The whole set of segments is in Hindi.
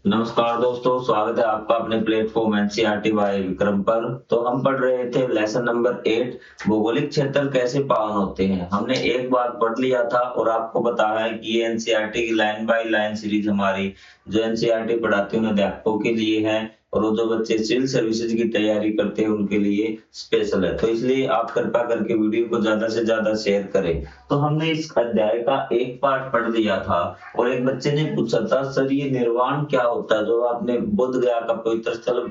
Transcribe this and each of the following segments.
नमस्कार दोस्तों, स्वागत है आपका अपने प्लेटफॉर्म एनसीईआरटी बाय विक्रम पर। तो हम पढ़ रहे थे लेसन नंबर 8 भौगोलिक क्षेत्र कैसे पावन होते हैं। हमने एक बार पढ़ लिया था और आपको बताया है कि ये एनसीईआरटी की लाइन बाय लाइन सीरीज हमारी जो एनसीईआरटी पढ़ाते हैं उन अध्यापकों के लिए है और वो जो बच्चे सिविल सर्विसेज की तैयारी करते हैं उनके लिए स्पेशल है। तो इसलिए आप कृपया करके वीडियो को ज्यादा से ज्यादा शेयर करें। तो हमने इस अध्याय का एक पार्ट पढ़ लिया था और एक बच्चे ने पूछा था, सर ये निर्वाण क्या होता है? जो आपने बोध गया का पवित्र स्थल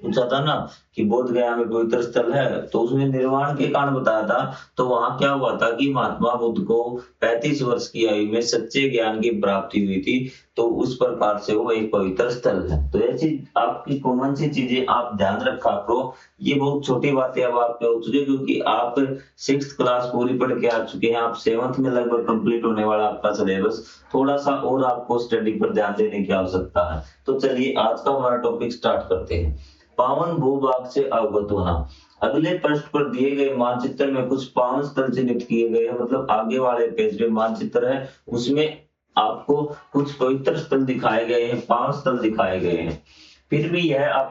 पूछा था ना कि बोध गया में पवित्र स्थल है, तो उसमें निर्वाण के कारण बताया था। तो वहां क्या हुआ था कि महात्मा बुद्ध को 35 वर्ष की आयु में सच्चे ज्ञान की प्राप्ति हुई थी। तो उस प्रकार से वो एक पवित्र स्थल है। तो ऐसी आपकी कॉमन सी चीजें आप ध्यान रखा करो। ये बहुत छोटी बातें अब आप पे हो चुकी है क्योंकि आप 6th क्लास पूरी पढ़ के आ चुके हैं। आप 7th में लगभग कंप्लीट होने वाला आपका सिलेबस। थोड़ा सा और आपको स्टडी पर ध्यान देने की आवश्यकता है। तो चलिए आज का हमारा टॉपिक स्टार्ट करते हैं। पावन भूभाग से अवगत होना। अगले पृष्ठ पर दिए गए मानचित्र में कुछ पावन स्थल चिन्हित किए गए हैं। मतलब आगे वाले पेज में मानचित्र है, उसमें आपको कुछ पवित्र स्थल दिखाए गए हैं, पावन स्थल दिखाए गए हैं। फिर भी यह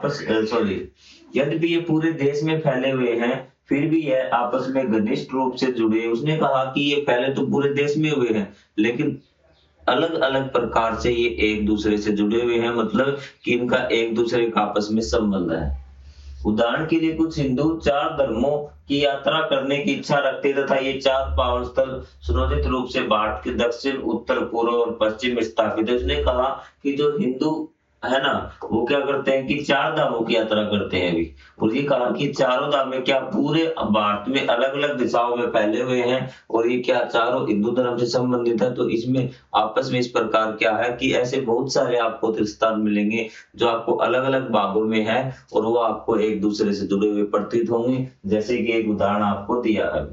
यद्यपि ये पूरे देश में फैले हुए हैं, फिर भी यह आपस में घनिष्ठ रूप से जुड़े। उसने कहा कि ये फैले तो पूरे देश में हुए हैं, लेकिन अलग अलग प्रकार से ये एक दूसरे से जुड़े हुए हैं। मतलब कि इनका एक दूसरे का आपस में संबंध है। उदाहरण के लिए कुछ हिंदू 4 धर्मों की यात्रा करने की इच्छा रखते तथा ये 4 पावन स्थल सुनियोजित रूप से भारत के दक्षिण, उत्तर, पूर्व और पश्चिम में स्थापित है। उसने कहा कि जो हिंदू है ना, वो क्या करते हैं कि 4 धामों की यात्रा करते हैं अभी। और ये कहा कि चारों धाम में क्या पूरे भारत में अलग अलग दिशाओं में फैले हुए हैं और ये क्या चारों हिंदू धर्म से संबंधित है। तो इसमें आपस में इस प्रकार क्या है कि ऐसे बहुत सारे आपको तीर्थस्थान मिलेंगे जो आपको अलग अलग भागों में है और वो आपको एक दूसरे से जुड़े हुए प्रतीत होंगे। जैसे कि एक उदाहरण आपको दिया है।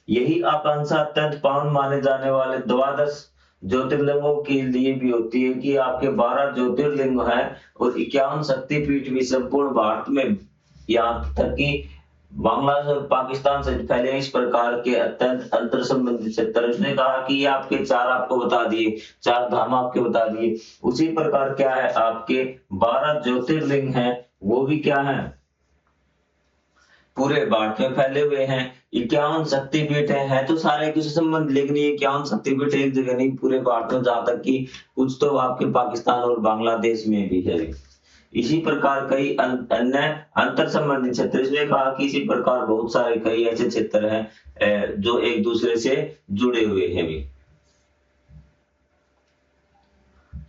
यही आकांक्षा अत्यंत पावन माने जाने वाले द्वादश ज्योतिर्लिंगों के लिए भी होती है कि आपके 12 ज्योतिर्लिंग हैं और 51 शक्तिपीठ भी संपूर्ण भारत में, यहाँ तक कि बांग्लादेश और पाकिस्तान से फैले इस प्रकार के अत्यंत अंतर संबंधित क्षेत्र। उसने कहा कि ये आपके 4 आपको बता दिए, 4 धाम आपके बता दिए। उसी प्रकार क्या है, आपके 12 ज्योतिर्लिंग हैं, वो भी क्या है, पूरे भारत में फैले हुए हैं। 51 शक्तिपीठ है तो सारे किसी संबंध, लेकिन ये 51 शक्तिपीठ एक जगह नहीं, पूरे भारत में, जहां तक कि कुछ तो आपके पाकिस्तान और बांग्लादेश में भी है। इसी प्रकार कई अन्य अंतर संबंधित क्षेत्र। इसने कहा कि इसी प्रकार बहुत सारे कई ऐसे क्षेत्र हैं जो एक दूसरे से जुड़े हुए हैं भी।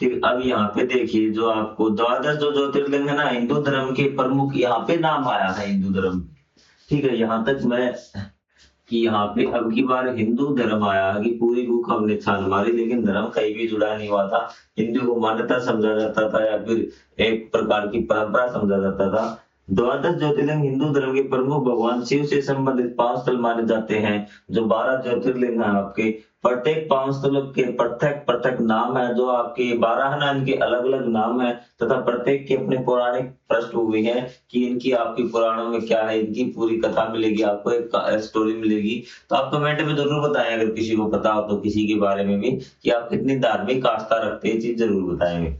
ठीक, अब यहाँ पे देखिए जो आपको द्वादश जो ज्योतिर्लिंग है ना, हिंदू धर्म के प्रमुख यहाँ पे नाम आया है हिंदू धर्म। ठीक है, यहाँ तक मैं कि यहाँ पे अब की बार हिंदू धर्म आया कि पूरी बुक हमने छान मारी, लेकिन धर्म कहीं भी जुड़ा नहीं हुआ था। हिंदू को मान्यता समझा जाता था या फिर एक प्रकार की परंपरा समझा जाता था। द्वादश ज्योतिर्लिंग हिंदू धर्म के प्रमुख भगवान शिव से संबंधित 5 स्थल माने जाते हैं। जो 12 ज्योतिर्लिंग हैं आपके, प्रत्येक 5 स्थलों के पृथक पृथक नाम है। जो आपके 12 है ना, इनके अलग अलग नाम है तथा प्रत्येक की अपनी पौराणिक पृष्ठभूमि है कि इनकी आपकी पुराणों में क्या है, इनकी पूरी कथा मिलेगी आपको, एक स्टोरी मिलेगी। तो आप कमेंट में जरूर बताएं अगर किसी को पता हो तो, किसी के बारे में भी कि आप कितनी धार्मिक आस्था रखते हैं, चीज जरूर बताएंगे।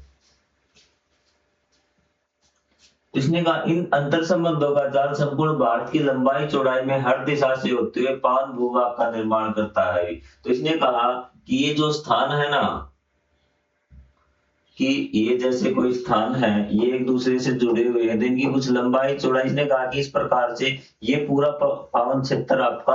इसने कहा इन अंतर संबंधों का जाल संपूर्ण भारत की लंबाई चौड़ाई में हर दिशा से होते हुए पावन भूभाग का निर्माण करता है। तो इसने कहा कि ये जो स्थान है ना, कि ये जैसे कोई स्थान है, ये एक दूसरे से जुड़े हुए हैं, तो इनकी कुछ लंबाई चौड़ाई। इसने कहा कि इस प्रकार से ये पूरा पावन क्षेत्र आपका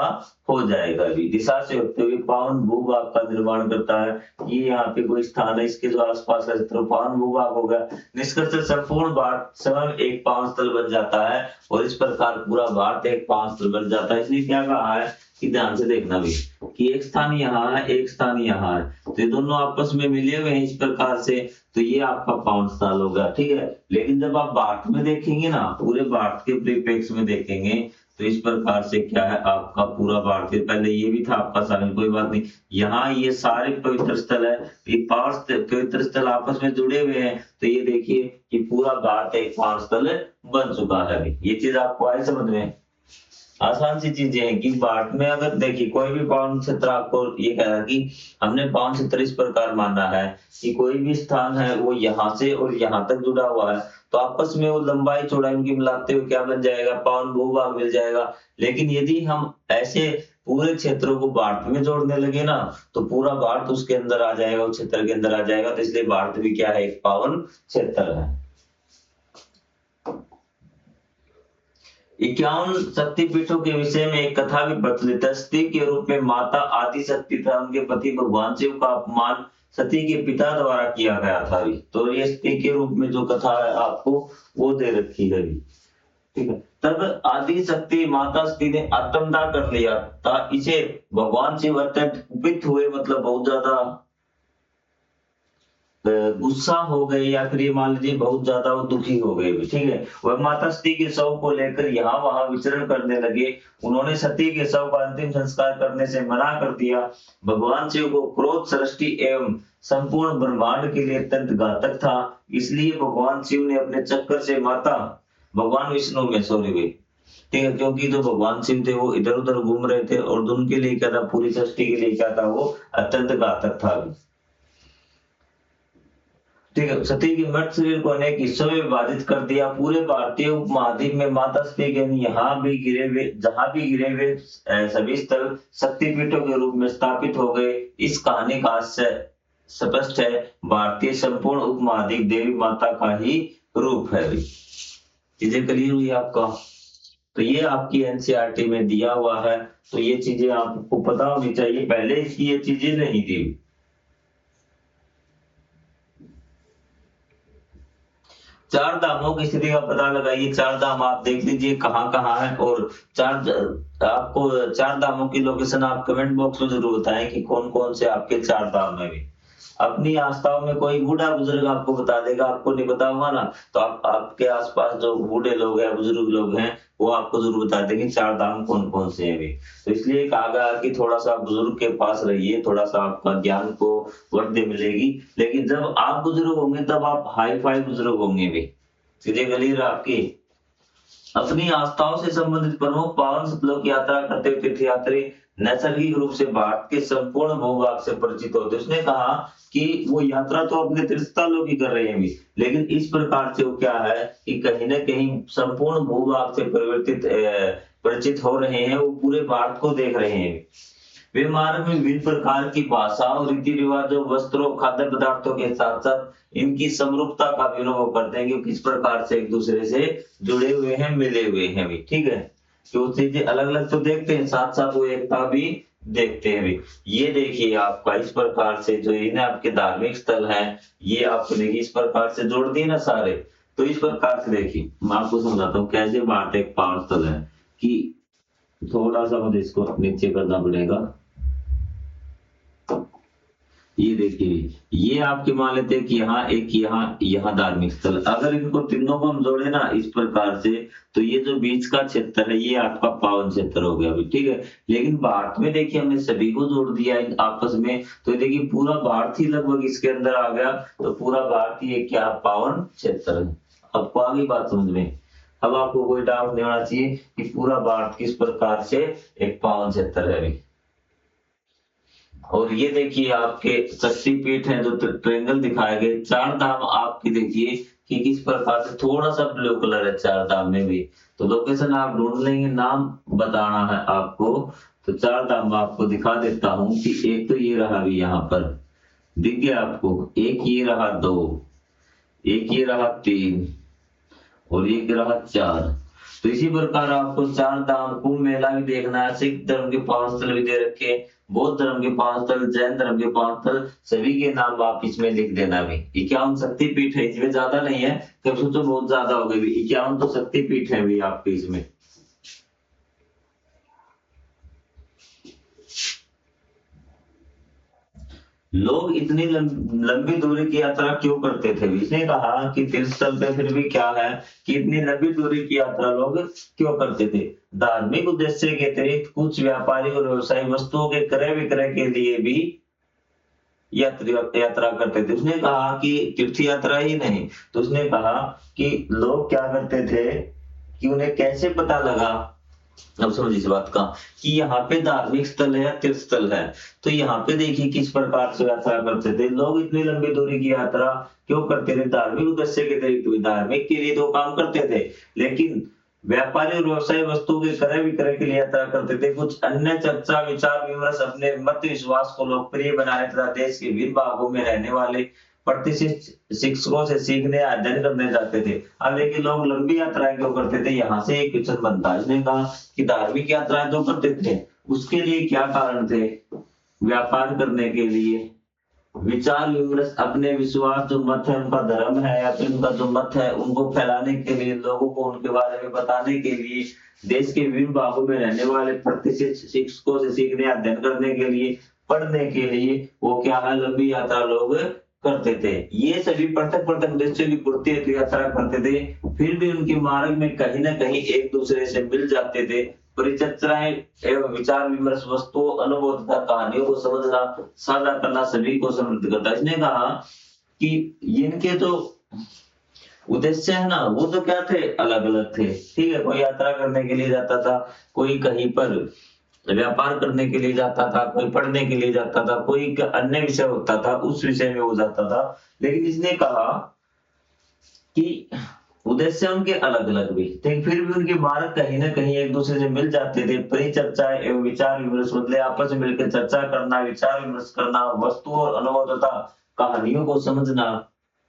हो जाएगा। अभी दिशा से होते हुए पावन भूभाग का निर्माण करता है। ये यहाँ पे कोई स्थान है, इसके जो आसपास का क्षेत्र पावन भूभाग होगा। निष्कर्ष संपूर्ण भारत स्वयं एक पावन स्थल बन जाता है और इस प्रकार पूरा भारत एक पावन स्थल बन जाता है। इसलिए क्या कहा है कि ध्यान से देखना भी कि एक स्थान यहाँ है, एक स्थान यहाँ है, तो ये दोनों आपस में मिले हुए हैं इस प्रकार से। तो ये आपका पावन स्थल होगा। ठीक है, लेकिन जब आप भारत में देखेंगे ना, पूरे भारत के परिप्रेक्ष्य में देखेंगे, तो इस प्रकार से क्या है आपका पूरा भारत, पहले ये भी था आपका शामिल, कोई बात नहीं। यहाँ ये सारे पवित्र स्थल है, ये 5 पवित्र स्थल आपस में जुड़े हुए हैं। तो ये देखिए कि पूरा भारत एक पावन स्थल बन चुका है। ये चीज आपको आई समझ में? आसान सी चीजें हैं कि भारत में अगर देखिए कोई भी पावन क्षेत्र आपको ये कह रहा है कि हमने पावन क्षेत्र इस प्रकार माना है कि कोई भी स्थान है वो यहाँ से और यहाँ तक जुड़ा हुआ है, तो आपस में वो लंबाई चौड़ाई उनकी मिलाते हुए क्या बन जाएगा, पावन भूभाग मिल जाएगा। लेकिन यदि हम ऐसे पूरे क्षेत्रों को भारत में जोड़ने लगे ना, तो पूरा भारत उसके अंदर आ जाएगा, उस क्षेत्र के अंदर आ जाएगा। तो इसलिए भारत भी क्या है, एक पावन क्षेत्र है। 51 शक्तिपीठों के विषय में एक कथा भी प्रचलित है। सती के रूप में माता आदि शक्ति तथा उनके पति भगवान शिव का अपमान सती के पिता द्वारा किया गया था अभी। तो ये सती के रूप में जो कथा है आपको वो दे रखी है अभी, ठीक है। तब आदि शक्ति माता सती ने आत्मदाह कर लिया था। इसे भगवान शिव अत्यंत कुपित हुए, मतलब बहुत ज्यादा गुस्सा हो गए, या फिर ये मान लीजिए बहुत ज्यादा वो दुखी हो गए, ठीक है। वह माता सती के शव को लेकर यहाँ वहां विचरण करने लगे। उन्होंने सती के शव का अंतिम संस्कार करने से मना कर दिया। भगवान शिव को क्रोध सृष्टि एवं संपूर्ण ब्रह्मांड के लिए अत्यंत घातक था, इसलिए भगवान शिव ने अपने चक्कर से माता भगवान विष्णु में सॉरी वे, ठीक है, क्योंकि जो भगवान शिव थे वो इधर उधर घूम रहे थे और उनके लिए क्या था, पूरी सृष्टि के लिए क्या था, वो अत्यंत घातक था, ठीक है। सती के मृत शरीर को अनेक हिस्सों में विभाजित कर दिया। पूरे भारतीय उपमहाद्वीप में माता सती के जहां भी गिरे हुए सभी स्थल शक्तिपीठों के रूप में स्थापित हो गए। इस कहानी का स्पष्ट है, भारतीय संपूर्ण उपमहाद्वीप देवी माता का ही रूप है। चीजें क्लियर हुई आपका? तो ये आपकी एनसीईआरटी में दिया हुआ है, तो ये चीजें आपको पता होनी चाहिए, पहले इसकी ये चीजें नहीं थी। चार धामों की स्थिति का पता लगाइए। चार धाम आप देख लीजिए कहाँ कहाँ है, और आपको चार धामों की लोकेशन आप कमेंट बॉक्स में जरूर बताएं कि कौन कौन से आपके चार धाम है। भी अपनी आस्थाओं में कोई बूढ़ा बुजुर्ग आपको बता देगा, आपको नहीं पता होगा ना, तो आपके आसपास जो बूढ़े लोग हैं, बुजुर्ग लोग हैं, वो आपको जरूर बता देंगे चार धाम कौन कौन से हैं भी। तो इसलिए कहा गया कि थोड़ा सा बुजुर्ग के पास रहिए, थोड़ा सा आपका ज्ञान को वृद्धि मिलेगी। लेकिन जब आप बुजुर्ग होंगे तब आप हाई फाई बुजुर्ग होंगे भी। सीधे क्लियर आपकी? अपनी आस्थाओं से संबंधित प्रमुख पावन स्थलों की यात्रा करते हुए तीर्थयात्री नैसर्गिक रूप से भारत के संपूर्ण भूभाग से परिचित होते। उसने कहा कि वो यात्रा तो अपने तीर्थस्थलों की कर रहे हैं भी, लेकिन इस प्रकार से वो क्या है कि कहीं ना कहीं संपूर्ण भूभाग से परिचित हो रहे हैं, वो पूरे भारत को देख रहे हैं। वे मार्ग में विभिन्न प्रकार की भाषाओं, रीति रिवाजों, वस्त्रों, खाद्य पदार्थों के साथ साथ इनकी समरूपता का भी अनुभव करते हैं कि किस प्रकार से एक दूसरे से जुड़े हुए हैं, मिले हुए हैं भी, ठीक है। जो चीजें अलग अलग तो देखते हैं, साथ साथ वो एकता भी देखते हैं भी। ये देखिए आपका इस प्रकार से जो इन आपके धार्मिक स्थल है, ये आपको देखिए इस प्रकार से जोड़ दिए ना सारे। तो इस प्रकार से देखिए मैं आपको समझाता हूँ कैसे भारत एक पावन स्थल है, कि थोड़ा सा मुझे इसको नीचे करना पड़ेगा। ये देखिए, ये आपके मान लेते हैं कि यहाँ एक यहाँ धार्मिक स्थल, अगर इनको तीनों को हम जोड़े ना इस प्रकार से, तो ये जो बीच का क्षेत्र है ये आपका पावन क्षेत्र हो गया अभी, ठीक है। लेकिन भारत में देखिए हमने सभी को जोड़ दिया आपस में, तो देखिए पूरा भारत ही लगभग इसके अंदर आ गया, तो पूरा भारत ही एक क्या पावन क्षेत्र है। आपको आगे बात समझ में? अब आपको कोई डाउट नहीं होना चाहिए कि पूरा भारत किस प्रकार से एक पावन क्षेत्र है अभी। और ये देखिए आपके शक्तिपीठ हैं जो ट्रेंगल दिखाए गए, चार धाम आपकी देखिए कि किस प्रकार से थोड़ा सा ब्लू कलर है चार धाम में भी। तो लोकेशन आप ढूंढ लेंगे, नाम बताना है आपको। तो चार धाम आपको दिखा देता हूं कि एक तो ये रहा भी यहाँ पर दिख गया आपको, एक ये रहा 2, एक ये रहा 3 और एक रहा 4। तो इसी प्रकार आपको चार धाम, कुंभ मेला भी देखना है, सिख धर्म के पांच स्थल भी दे रखे, बौद्ध धर्म के पांच स्थल, जैन धर्म के पांच स्थल, सभी के नाम आप इसमें लिख देना भी। 51 शक्तिपीठ है, इसमें ज्यादा नहीं है, कब सोचो बहुत ज्यादा हो गए भी, 51 तो शक्तिपीठ है भी आपके इसमें। लोग इतनी लंबी दूरी की यात्रा क्यों करते थे? इसने कहा कि तीर्थ स्थल पे फिर भी क्या है कि इतनी लंबी दूरी की यात्रा लोग क्यों करते थे? धार्मिक उद्देश्य के अतिरिक्त कुछ व्यापारी और व्यवसायी वस्तुओं के क्रय विक्रय के लिए भी यात्रा करते थे। उसने कहा कि तीर्थ यात्रा ही नहीं, तो उसने कहा कि लोग क्या करते थे कि उन्हें कैसे पता लगा अब समझिए इस बात का कि यहाँ पे धार्मिक स्थल है या तीर्थ स्थल है, तो यहाँ पे देखिए किस प्रकार से यात्रा करते थे लोग। इतनी लंबी दूरी की यात्रा क्यों करते थे? धार्मिक उद्देश्य के अतिरिक्त भी धार्मिक के लिए तो काम करते थे, लेकिन व्यापारी और व्यवसाय वस्तु के क्रय विक्रय के लिए यात्रा करते थे। कुछ अन्य चर्चा विचार विमर्श अपने मत विश्वास को लोकप्रिय बनाने तथा देश के विभिन्न भागों में रहने वाले प्रतिष्ठित शिक्षकों से सीखने अध्ययन करने जाते थे। अब देखिए लोग लंबी यात्राएं क्यों करते थे? यहाँ से एक क्वेश्चन बनता है। इसने कहा कि धार्मिक यात्राएं जो करते थे उसके लिए क्या कारण थे? व्यापार करने के लिए, विचार विमर्श अपने विश्वास जो मत है उनका धर्म है या फिर उनका जो मत है उनको फैलाने के लिए, लोगों को उनके बारे में बताने के लिए, देश के विभिन्न भागों में रहने वाले प्रतिष्ठित शिक्षकों से सीखने अध्ययन करने के लिए, पढ़ने के लिए वो क्या है लंबी यात्रा लोग करते थे। ये सभी पृथक पृथक उद्देश्यों की पूर्ति हेतु यात्रा करते थे, फिर भी उनके मार्ग में कहीं न कहीं एक दूसरे से मिल जाते थे। परिचर्चाएं एवं विचार विमर्श वस्तुओं अनुभव तथा कहानियों को समझना साझा करना सभी को समृद्ध करता है। इसने कहा कि इनके जो उद्देश्य है ना वो तो क्या थे? अलग अलग थे। ठीक है, कोई यात्रा करने के लिए जाता था, कोई कहीं पर व्यापार करने के लिए जाता था, कोई पढ़ने के लिए जाता था, कोई अन्य विषय होता था उस विषय में वो जाता था। लेकिन इसने कहा कि उद्देश्य उनके अलग अलग भी थे, फिर भी उनके मार्ग कहीं ना कहीं एक दूसरे से मिल जाते थे। परिचर्चा एवं विचार विमर्श मतलब आपस में मिलकर चर्चा करना, विचार विमर्श करना, वस्तु और अनुभव तथा कहानियों को समझना,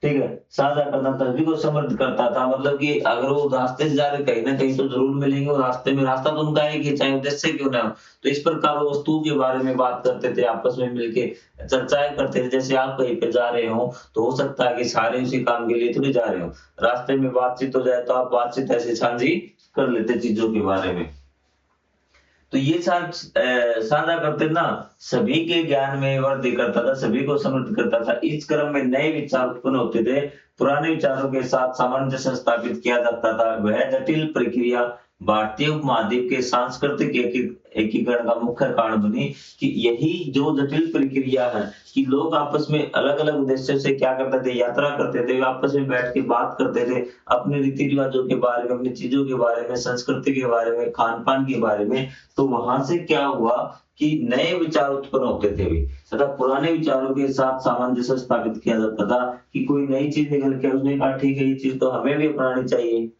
ठीक है, साझा करना सभी को समृद्ध करता था। मतलब कि अगर वो रास्ते से जा रहे कहीं ना कहीं तो जरूर मिलेंगे, और रास्ते में रास्ता तो उनका है कि चाहे उद्देश्य क्यों ना हो। तो इस प्रकार वो वस्तुओं के बारे में बात करते थे, आपस में मिलके चर्चाएं करते थे। जैसे आप कहीं पे जा रहे हो तो हो सकता है कि सारे उसी काम के लिए थोड़ी जा रहे हो, रास्ते में बातचीत हो जाए तो आप बातचीत ऐसे साझी कर लेते चीजों के बारे में। तो ये साझा करते ना सभी के ज्ञान में वृद्धि करता था, सभी को समृद्ध करता था। इस क्रम में नए विचार उत्पन्न होते थे, पुराने विचारों के साथ सामंजस्य स्थापित किया जाता था। वह जटिल प्रक्रिया भारतीय उपमहाद्वीप के सांस्कृतिक एकीकरण का मुख्य कारण बनी कि यही जो जटिल प्रक्रिया है कि लोग आपस में अलग अलग उद्देश्यों से क्या करते थे? यात्रा करते थे, आपस में बैठ के बात करते थे अपने रीति रिवाजों के बारे में, अपनी चीजों के बारे में, संस्कृति के बारे में, खान पान के बारे में। तो वहां से क्या हुआ कि नए विचार उत्पन्न होते थे भी तथा पुराने विचारों के साथ सामंजस्य स्थापित किया जाता था कि कोई नई चीज निकल के उसने कहा ठीक है ये चीज तो हमें भी अपनानी चाहिए।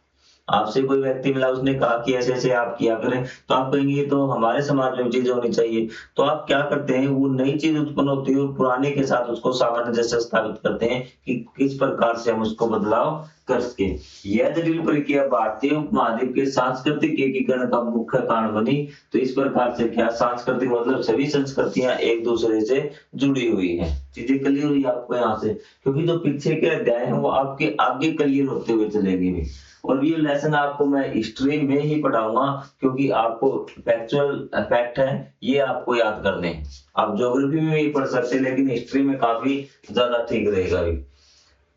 आपसे कोई व्यक्ति मिला, उसने कहा कि ऐसे ऐसे आप किया करें, तो आप कहेंगे ये तो हमारे समाज में चीज होनी चाहिए। तो आप क्या करते हैं, वो नई चीज उत्पन्न होती है और पुराने के साथ उसको सामंजस्य स्थापित करते हैं कि किस प्रकार से हम उसको बदलाव कर सके। यह जटिल प्रक्रिया भारतीय उपमहाद्वीप के सांस्कृतिक एकीकरण का मुख्य कारण बनी। तो इस प्रकार से क्या सांस्कृतिक मतलब सभी संस्कृतियां एक दूसरे से जुड़ी हुई है। चीजें क्लियर हुई आपको यहाँ से? क्योंकि जो पीछे के अध्याय है वो आपके आगे क्लियर होते हुए चलेंगे भी। और ये लेसन आपको मैं हिस्ट्री में ही पढ़ाऊंगा क्योंकि आपको फैक्चुअल फैक्ट है ये आपको याद करने हैं। आप ज्योग्राफी में भी पढ़ सकते हैं लेकिन हिस्ट्री में काफी ज्यादा ठीक रहेगा भी।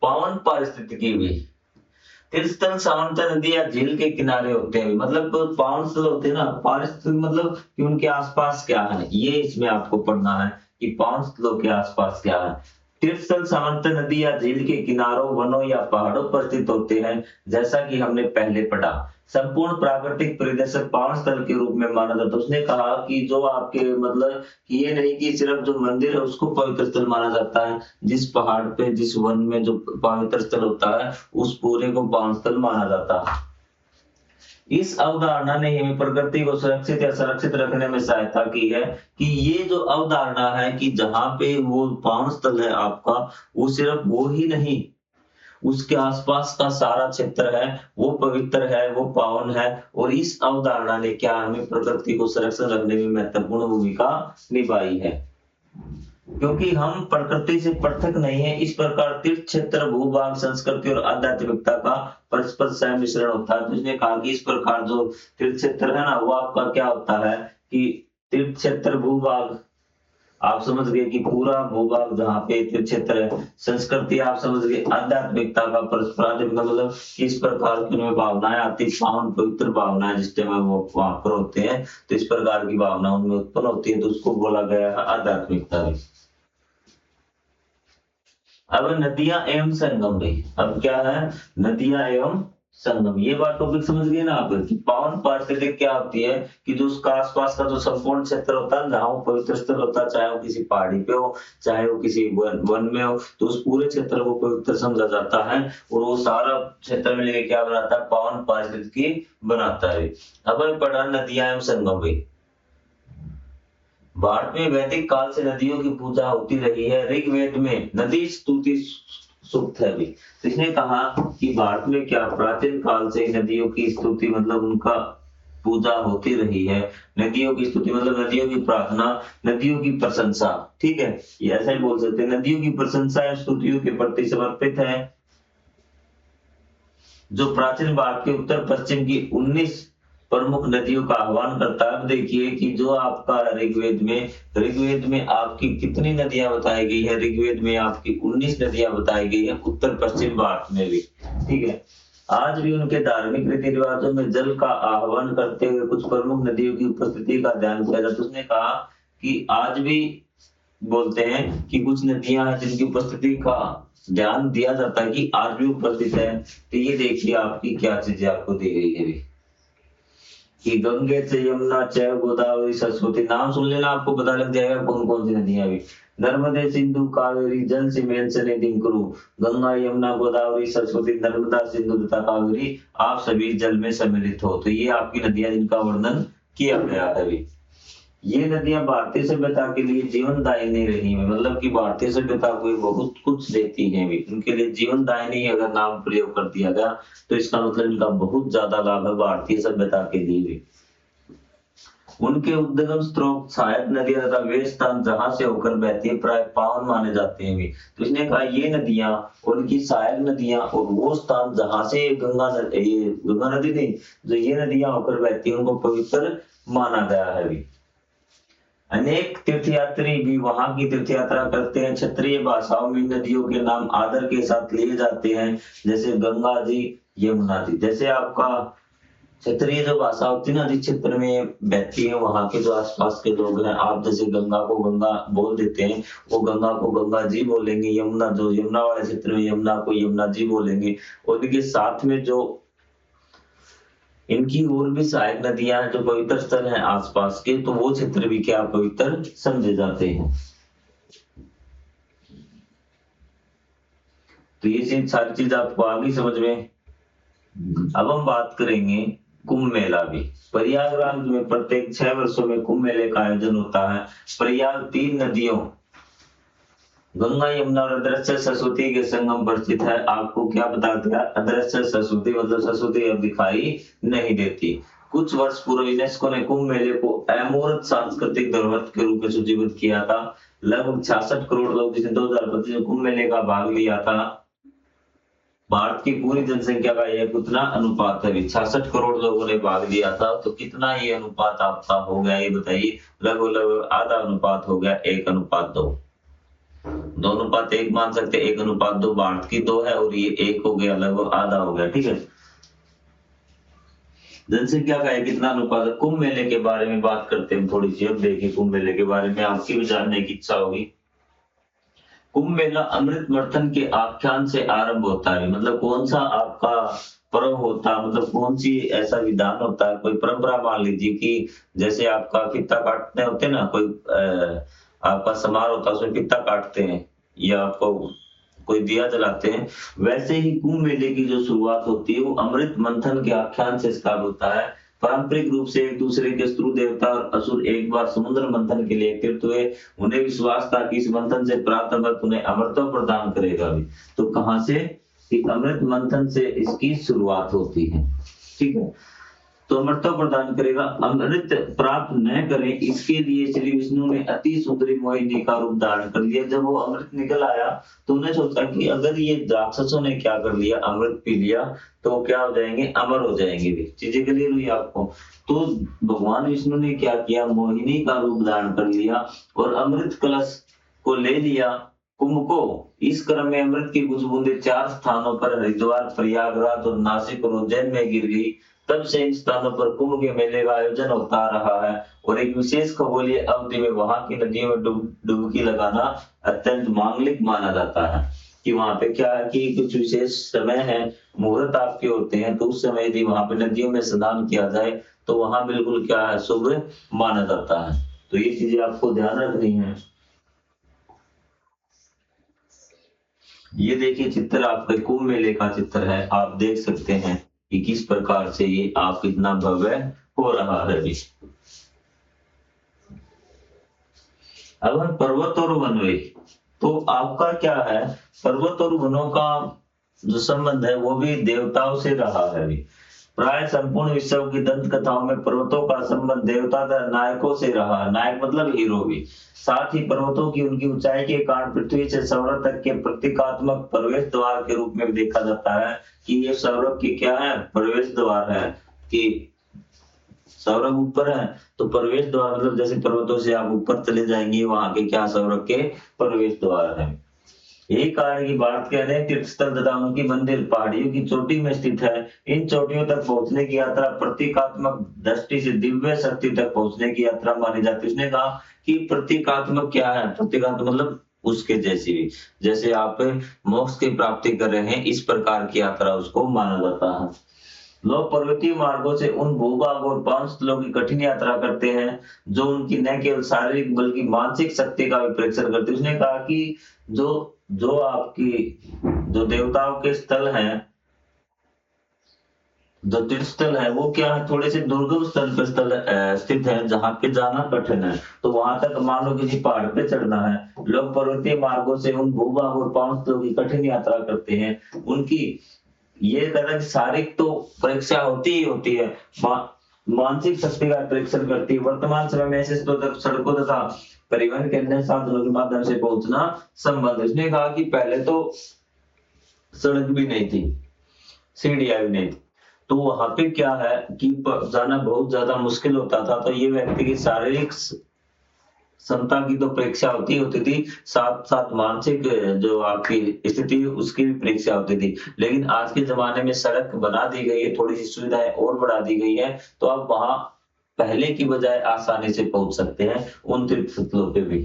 पावन पारिस्थितिकी भी तीर्थस्थल सामान्यतः नदी या झील के किनारे होते हैं। मतलब पावन स्थल होते हैं ना, पारिस्थितिक मतलब कि उनके आसपास क्या है, ये इसमें आपको पढ़ना है कि पावन स्थलों के आसपास क्या है। तीर्थस्थल सामान्यतः नदी या झील के किनारों, वनों या पहाड़ों पर स्थित होते हैं, जैसा कि हमने पहले पढ़ा। संपूर्ण प्राकृतिक परिदृश्य पावन स्थल के रूप में माना जाता है। उसने कहा कि जो आपके मतलब कि ये नहीं कि सिर्फ जो मंदिर है उसको पवित्र स्थल माना जाता है, जिस पहाड़ पे जिस वन में जो पवित्र स्थल होता है उस पूरे को पावन स्थल माना जाता है। इस अवधारणा ने हमें प्रकृति को सुरक्षित या संरक्षित रखने में सहायता की है कि ये जो अवधारणा है कि जहां पे वो पावन स्थल है आपका, वो सिर्फ वो ही नहीं, उसके आसपास का सारा क्षेत्र है वो पवित्र है, वो पावन है। और इस अवधारणा ने क्या हमें प्रकृति को सुरक्षित रखने में महत्वपूर्ण भूमिका निभाई है, क्योंकि हम प्रकृति से पृथक नहीं है। इस प्रकार तीर्थ क्षेत्र, भूभाग, संस्कृति और आध्यात्मिकता का परस्पर सम्मिश्रण होता है। तो इसने कहा कि इस प्रकार जो तीर्थ क्षेत्र है ना वो आपका क्या होता है कि तीर्थ क्षेत्र, भूभाग आप समझ गए कि पूरा भूभाग जहाँ पे तीर्थ क्षेत्र है, संस्कृति आप समझ गए, आध्यात्मिकता का परस्पर मतलब किस प्रकार की उनमें भावनाएं आती, पावन पवित्र भावनाएं जिस टाइम वो वहां पर होते हैं तो इस प्रकार की भावना उनमें उत्पन्न होती है, तो उसको बोला गया है आध्यात्मिकता भी। अब नदियां एवं संगम भी, अब क्या है, नदियां एवं संगम। ये बात टॉपिक समझ गए ना आप कि पावन पारिस्थितिक क्या होती है कि जो उसका आसपास का जो संपूर्ण क्षेत्र होता है जहाँ वो पवित्र स्थल होता है, चाहे वो किसी पहाड़ी पे हो चाहे वो किसी वन में हो, तो उस पूरे क्षेत्र को पवित्र समझा जाता है और वो सारा क्षेत्र मिलकर क्या बनाता है, पावन पारिस्थितिकी बनाता है। अब हमें पढ़ा नदियां एवं संगम भी। भारत में वैदिक काल से नदियों की पूजा होती रही है। ऋग्वेद में नदी स्तुति सूक्त है भी। तो इसने कहा कि भारत में क्या प्राचीन काल से नदियों की स्तुति मतलब उनका पूजा होती रही है। नदियों की स्तुति मतलब नदियों की प्रार्थना, नदियों की प्रशंसा, ठीक है, ये ऐसा ही बोल सकते हैं। नदियों की प्रशंसा या स्तुतियों के प्रति समर्पित है। जो प्राचीन भारत के उत्तर पश्चिम की 19 प्रमुख नदियों का आह्वान करता है। अब देखिए कि जो आपका ऋग्वेद में आपकी कितनी नदियां बताई गई है, ऋग्वेद में आपकी 19 नदियां बताई गई है उत्तर पश्चिम भारत में भी, ठीक है। आज भी उनके धार्मिक रीति रिवाजों में जल का आह्वान करते हुए कुछ प्रमुख नदियों की उपस्थिति का ध्यान किया जाता है। उसने कहा कि आज भी बोलते हैं कि कुछ नदियां हैं जिनकी उपस्थिति का ध्यान दिया जाता है कि आज भी उपस्थित है। तो ये देखिए आपकी क्या चीजें आपको दी गई है कि गंगे से यमुना चैव गोदावरी सरस्वती, नाम सुन लेना आपको पता लग जाएगा कौन कौन सी नदियां भी। नर्मदे सिंधु कावेरी जल सीमेन से निधिम कुरु, गंगा यमुना गोदावरी सरस्वती नर्मदा सिंधु तथा कावेरी आप सभी जल में सम्मिलित हो। तो ये आपकी नदियां जिनका वर्णन किया गया है अभी। ये नदियां भारतीय सभ्यता के लिए जीवनदायिनी रही है, मतलब कि भारतीय सभ्यता को बहुत कुछ देती हैं भी, उनके लिए जीवनदायिनी अगर नाम प्रयोग कर दिया गया तो इसका मतलब इनका बहुत ज्यादा लाभ है भारतीय सभ्यता के लिए भी। उनके उद्गम स्रोत सहायक नदियां तथा वे स्थान जहां से होकर बहती है प्राय पावन माने जाते हैं भी। तो इसने कहा ये नदियां, उनकी सहायक नदियां और वो स्थान जहां से गंगा नदी नहीं, जो ये नदियां होकर बहती है उनको पवित्र माना गया है भी। अनेक तीर्थयात्री भी वहां की तीर्थ यात्रा करते हैं। क्षेत्रीय भाषाओं में नदियों के नाम आदर के साथ लिए जाते हैं, जैसे गंगा जी, यमुना जी। जैसे आपका क्षेत्रीय जो भाषा होती है ना जिस क्षेत्र में बहती है वहां के जो आसपास के लोग हैं, आप जैसे गंगा को गंगा बोल देते हैं, वो गंगा को गंगा जी बोलेंगे। यमुना जो यमुना वाले क्षेत्र में यमुना को यमुना जी बोलेंगे। और इनके साथ में जो इनकी और भी सहायक नदियां हैं जो पवित्र स्थल हैं आसपास के, तो वो क्षेत्र भी क्या पवित्र समझे जाते हैं। तो ये सारी चीज आपको आगे समझ में। अब हम बात करेंगे कुंभ मेला भी। प्रयागराज में प्रत्येक 6 वर्षों में कुंभ मेले का आयोजन होता है। प्रयाग 3 नदियों गंगा यमुना और अदृश्य सरस्वती के संगम पर स्थित है। आपको क्या बता दिया, अदृश्य सरस्वती मतलब सरस्वती अब दिखाई नहीं देती। कुछ वर्ष पूर्व यूनेस्को ने कुंभ मेले को अमूर्त सांस्कृतिक धरोहर के रूप में सूचीबद्ध किया था। लगभग 66 करोड़ लोग जिसने 2025 में कुंभ मेले का भाग लिया था। भारत की पूरी जनसंख्या का यह कितना अनुपात है, 66 करोड़ लोगों ने भाग लिया था। तो कितना ये अनुपात आपका हो गया ये बताइए। लगभग आधा अनुपात हो गया, 1:2। 2:1 मान सकते, 1:2 भारत की 2 है और ये 1 हो गया, लगभग आधा हो गया, ठीक है। जनसंख्या का कितना अनुपात है। कुंभ मेले के बारे में बात करते हैं थोड़ी सी। अब देखिए कुंभ मेले के बारे में आपकी भी जानने की इच्छा होगी। कुंभ मेला अमृत मंथन के आख्यान से आरंभ होता है। मतलब कौन सा आपका पर्व होता है, मतलब कौन सी ऐसा विधान होता है, कोई परंपरा मान लीजिए कि जैसे आपका फित्ता काटते होते हैं ना, कोई आपका समारोह होता है उसमें फित्ता काटते हैं या आपको कोई दिया जलाते हैं, वैसे ही कुंभ मेले की जो शुरुआत होती है वो अमृत मंथन के आख्यान से स्टार्ट होता है। पारंपरिक रूप से एक दूसरे के शत्रु देवता और असुर एक बार समुद्र मंथन के लिए एकत्रित हुए। उन्हें विश्वास था कि इस मंथन से प्राप्त अमृत उन्हें अमरत्व प्रदान करेगा भी। तो कहां से, कि अमृत मंथन से इसकी शुरुआत होती है, ठीक है। तो अमरत्व प्रदान करेगा। अमृत प्राप्त न करें इसके लिए श्री विष्णु ने अति सुंदरी मोहिनी का रूप धारण कर लिया। जब वो अमृत निकल आया तो उन्हें सोचा कि अगर ये राक्षसों ने क्या कर लिया, अमृत पी लिया, तो क्या हो जाएंगे, अमर हो जाएंगे भी। चीजें क्लियर हुई आपको। तो भगवान विष्णु ने क्या किया, मोहिनी का रूप धारण कर लिया और अमृत कलश को ले लिया कुंभ को। इस क्रम में अमृत की कुछ बूंदें 4 स्थानों पर हरिद्वार, प्रयागराज और नासिक और उज्जैन में गिर गई। तब से इन स्थानों पर कुंभ के मेले का आयोजन होता रहा है और एक विशेष खगोलीय अवधि में वहां की नदियों में डुबकी लगाना अत्यंत मांगलिक माना जाता है। कि वहां पे क्या है कि कुछ विशेष समय है, मुहूर्त आपके होते हैं, तो उस समय यदि वहां पे नदियों में स्नान किया जाए तो वहां बिल्कुल क्या है, शुभ माना जाता है। तो ये चीजें आपको ध्यान रखनी है। ये देखिए चित्र आपके कुंभ मेले का चित्र है, आप देख सकते हैं कि किस प्रकार से ये आप कितना भव्य हो रहा है अभी। अब हम पर्वत और वनवे, तो आपका क्या है, पर्वत और वनों का जो संबंध है वो भी देवताओं से रहा है अभी। प्राय संपूर्ण विश्व की दंत कथाओं में पर्वतों का संबंध देवता नायकों से रहा है, नायक मतलब हीरो भी। साथ ही पर्वतों की उनकी ऊंचाई के कारण पृथ्वी से सौरभ तक के प्रतीकात्मक प्रवेश द्वार के रूप में भी देखा जाता है कि ये सौरभ की क्या है, प्रवेश द्वार है। कि सौरभ ऊपर है तो प्रवेश द्वार मतलब जैसे पर्वतों से आप ऊपर चले जाएंगे, वहां के क्या सौरभ के प्रवेश द्वार है। यही कारण कि भारत के अनेक तीर्थ स्थल तथा उनकी मंदिर पहाड़ियों की चोटी में स्थित है। इन चोटियों तक पहुंचने की यात्रा प्रतीकात्मक दृष्टि से दिव्य शक्ति तक पहुंचने की यात्रा मानी जाती है। उसने कहा कि प्रतीकात्मक क्या है, प्रतीकात्मक मतलब उसके जैसी भी, जैसे आप मोक्ष की प्राप्ति कर रहे हैं, इस प्रकार की यात्रा उसको माना जाता है। लोग पर्वतीय मार्गों से उन भूभाग और पांच स्थलों की कठिन यात्रा करते हैं जो उनकी न केवल शारीरिक बल्कि मानसिक शक्ति का भी परीक्षण करते हैं। उसने कहा कि जो जो आपकी जो देवताओं के स्थल हैं, जो तीर्थ स्थल है, वो क्या है, थोड़े से दुर्गम स्थल पर स्थित है जहाँ पे जाना कठिन है। तो वहां तक मान लो किसी पहाड़ पे चढ़ना है, लोग पर्वतीय मार्गों से उन भूभाग और पांच स्थलों की कठिन यात्रा करते हैं। उनकी ये तरह शारीरिक तो परीक्षा होती ही होती है, मानसिक शक्ति का परीक्षण करती है। वर्तमान समय में ऐसे सड़कों तथा परिवहन के अन्य साधनों के माध्यम से पहुंचना संभव है। इसने कहा कि पहले तो सड़क भी नहीं थी, सीढ़ियां भी नहीं थी, तो वहां पे क्या है कि जाना बहुत ज्यादा मुश्किल होता था। तो ये व्यक्ति की शारीरिक क्षमता की तो परीक्षा होती थी, साथ साथ मानसिक जो आपकी स्थिति उसकी भी परीक्षा होती थी। लेकिन आज के जमाने में सड़क बना दी गई है, थोड़ी सी सुविधाएं और बढ़ा दी गई है, तो आप वहां पहले की बजाय आसानी से पहुंच सकते हैं उन तीर्थ स्थलों पे भी।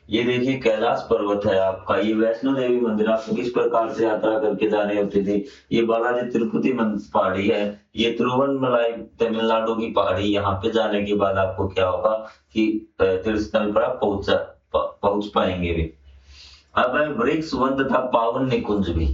ये देखिए कैलाश पर्वत है आपका, ये वैष्णो देवी मंदिर आपको किस प्रकार से यात्रा करके जानी होती थी। ये बालाजी तिरुपति पहाड़ी है, ये तिरुवन्नमलाई तमिलनाडु की पहाड़ी। यहाँ पे जाने के बाद आपको क्या होगा कि तीर्थ स्थल पर आप पहुंच पाएंगे भी। अब है वृक्ष वन तथा पावन निकुंज भी,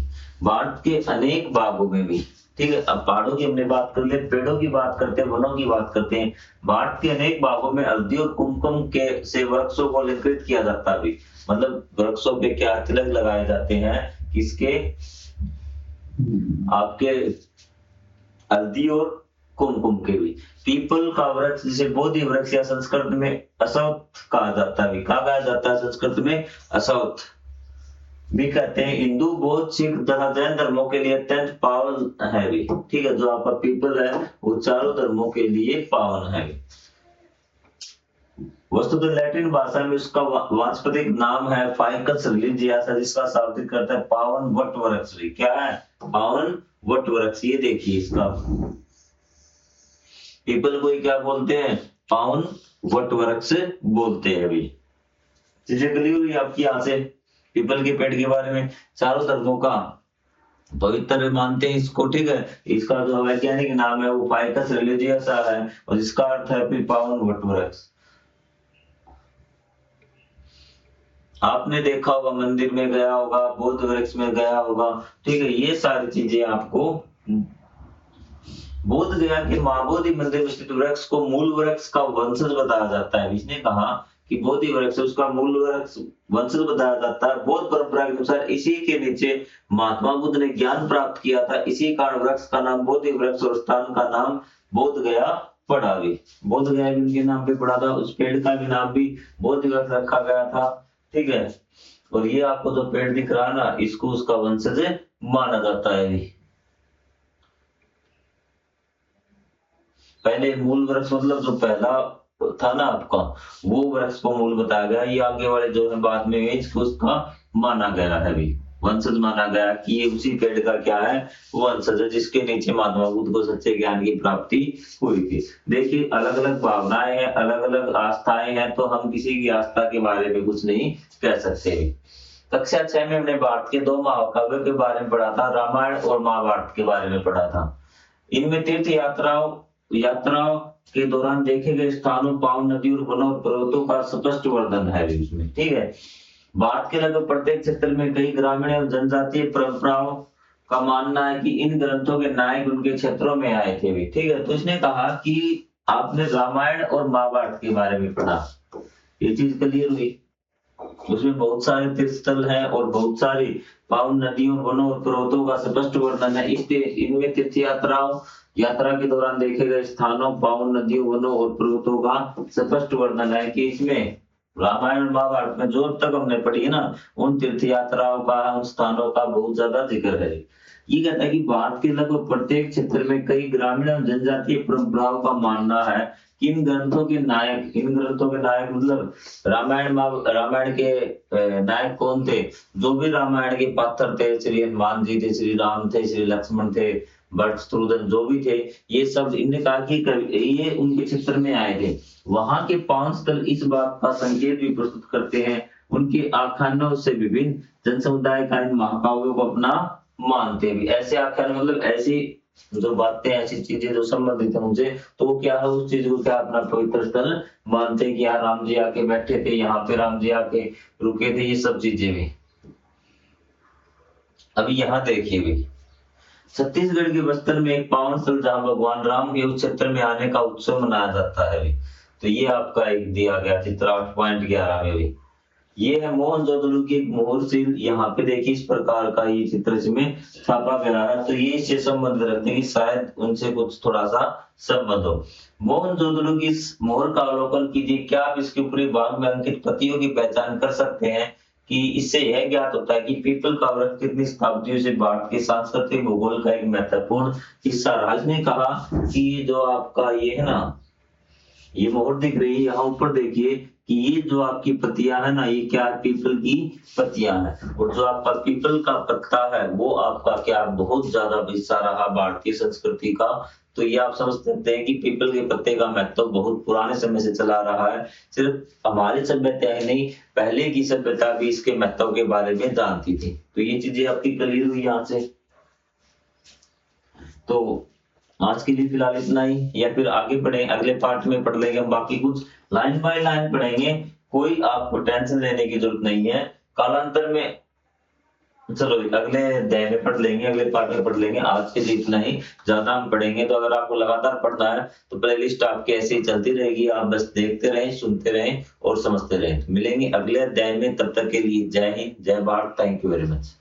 भारत के अनेक भागों में भी, ठीक है। अब पहाड़ों की हमने बात कर ली, पेड़ों की बात करते हैं, वनों की बात करते हैं। भारत के अनेक भागों में हल्दी और कुमकुम के से वृक्षों को अलंकृत किया जाता है भी, मतलब वृक्षों पे क्या तिलक लगाए जाते हैं, किसके, आपके हल्दी और कुमकुम के भी। पीपल का वृक्ष जिसे बोधि वृक्ष या संस्कृत में अश्वत्थ कहा जाता है, क्या कहा जाता है संस्कृत में, अश्वत्थ भी कहते हैं। हिंदू बौद्ध सिख तथा जैन धर्मों के लिए अत्यंत पावन है भी, ठीक है। जो आपका पीपल है वो चारों धर्मों के लिए पावन है। वस्तुतः लैटिन भाषा में उसका वानस्पतिक नाम है फाइकस रिलीजियस, जिसका शाब्दिक अर्थ है पावन वट वृक्ष। क्या है, पावन वट वृक्ष। ये देखिए इसका पीपल को क्या बोलते हैं, पावन वट वृक्ष बोलते हैं अभी। चीजें क्लियर हुई आपकी यहाँ से पीपल के पेड़ के बारे में। चारों धर्मों का पवित्र मानते हैं इसको, ठीक है। इसका जो वैज्ञानिक नाम है वो फाइकस रिलीजियस है और इसका अर्थ है पावन वट वृक्ष। आपने देखा होगा, मंदिर में गया होगा, बौद्ध वृक्ष में गया होगा, ठीक है। ये सारी चीजें आपको बोध गया के महाबोधि मंदिर में स्थित वृक्ष को मूल वृक्ष का वंशज बताया जाता है। इसने कहा कि बोधि वृक्ष उसका मूल वृक्ष वंशज बताया जाता है। बौद्ध परंपरा के अनुसार इसी के नीचे महात्मा बुद्ध ने ज्ञान प्राप्त किया था, इसी कारण वृक्ष का नाम बोधि वृक्ष और स्थान का नाम बोध गया पड़ा भी। बोध गया भी उनके नाम पे पड़ा था, उस पेड़ का भी नाम भी बोध वृक्ष रखा गया था, ठीक है। और ये आपको जो पेड़ दिख रहा है ना, इसको उसका वंशज माना जाता है। पहले मूल वृक्ष मतलब जो पहला था ना आपका, वो वृक्ष को मूल बताया गया। ये आगे वाले जो है बाद में उसका माना गया है भी। वंशज माना गया कि ये उसी पेड़ का क्या है, वंशज है जिसके नीचे महात्मा बुद्ध को सच्चे ज्ञान की प्राप्ति हुई थी। देखिए अलग अलग भावनाएं हैं, अलग अलग आस्थाएं हैं, तो हम किसी की आस्था के बारे में कुछ नहीं कह सकते। कक्षा 6 में हमने भारत के 2 महाकाव्यों के बारे में पढ़ा था, रामायण और महाभारत के बारे में पढ़ा था। इनमें तीर्थ यात्राओं के दौरान देखे गए स्थानों, पावन नदी और वनों और पर्वतों का स्पष्ट वर्णन है इसमें, ठीक है। भारत के लगभग प्रत्येक क्षेत्र में कई ग्रामीण और जनजातीय परंपराओं का मानना है कि इन ग्रंथों के नायक उनके क्षेत्रों में आए थे भी, ठीक है। तो इसने कहा कि आपने रामायण और महाभारत के बारे में पढ़ा, ये चीज क्लियर हुई। उसमें बहुत सारे तीर्थ स्थल हैं और बहुत सारी पावन नदियों, वनों और पर्वतों का स्पष्ट वर्णन है। इनमें तीर्थ यात्रा के दौरान देखे गए स्थानों, पावन नदियों, वनों और पर्वतों का स्पष्ट वर्णन है कि इसमें रामायण और महाभारत में जो अब तक हमने पढ़ी है ना, उन तीर्थ यात्राओं का, उन स्थानों का बहुत ज्यादा जिक्र है। ये कहता है कि भारत के लगभग प्रत्येक क्षेत्र में कई ग्रामीण और जनजातीय परंपराओं का मानना है कि इन ग्रंथों के नायक मतलब रामायण के नायक कौन थे, जो भी रामायण के पात्र थे, श्री हनुमान जी थे, श्री राम थे, श्री लक्ष्मण थे, भरत शत्रुघ्न जो भी थे, ये सब इनने कहा कि ये उनके क्षेत्र में आए थे। वहां के पावन स्थल इस बात का संकेत भी प्रस्तुत करते हैं। उनके आख्यानों से विभिन्न जन समुदाय का इन महाकाव्यों को अपना मानते भी। ऐसे आख्यान मतलब ऐसी जो बातें, ऐसी चीजें जो संबंधित है उनसे, तो वो क्या है, उस चीज को क्या अपना पवित्र स्थल मानते हैं कि यहाँ राम जी आके बैठे थे, यहाँ पे राम जी आके रुके थे, ये सब चीजें भी। अभी यहाँ देखिए भी, छत्तीसगढ़ के बस्तर में एक पावन स्थल जहाँ भगवान राम के उस क्षेत्र में आने का उत्सव मनाया जाता है। तो ये आपका एक दिया गया चित्र 8.11 में भी। ये है मोहनजोदड़ो की एक मोहर सील। यहाँ पे देखिए इस प्रकार का ये चित्र इसमें छापा गया है, तो ये इससे संबंध रखते हैं कि शायद उनसे कुछ थोड़ा सा संबंध हो। मोहनजोदड़ो की इस मोहर का अवलोकन कीजिए, क्या आप इसके ऊपरी भाग में अंकित प्रतियों की पहचान कर सकते हैं कि इससे यह ज्ञात होता है कि पीपल का वृक्ष कितनी शताब्दियों से भारत के सांस्कृतिक भूगोल का एक महत्वपूर्ण हिस्सा रहा। इसने कहा कि ये जो आपका ये है ना, ये मोहर दिख रही है, यहाँ ऊपर देखिए कि ये जो आपकी पत्तियां है ना, ये क्या पीपल की पत्तियां हैं, और जो आपका पीपल का पत्ता है वो आपका क्या बहुत ज्यादा हिस्सा रहा भारतीय संस्कृति का। तो ये आप समझ सकते हैं कि पीपल के पत्ते का महत्व बहुत पुराने समय से चला रहा है। सिर्फ हमारी सभ्यता ही नहीं, पहले की सभ्यता भी इसके महत्व के बारे में जानती थी। तो ये चीजें आपकी क्लियर हुई यहाँ से। तो आज के लिए फिलहाल इतना ही, या फिर आगे पढ़े, अगले पार्ट में पढ़ लेंगे हम बाकी कुछ, लाइन बाय लाइन पढ़ेंगे, कोई आपको टेंशन लेने की जरूरत नहीं है। कालांतर में चलो अगले अध्याय में पढ़ लेंगे, अगले पार्ट में पढ़ लेंगे। आज के लिए इतना ही, ज्यादा हम पढ़ेंगे तो अगर आपको लगातार पढ़ना है तो प्लेलिस्ट आपकी ऐसे ही चलती रहेगी, आप बस देखते रहें, सुनते रहें और समझते रहें। मिलेंगे अगले अध्याय में, तब तक के लिए जय हिंद, जय Bharat, thank you very much.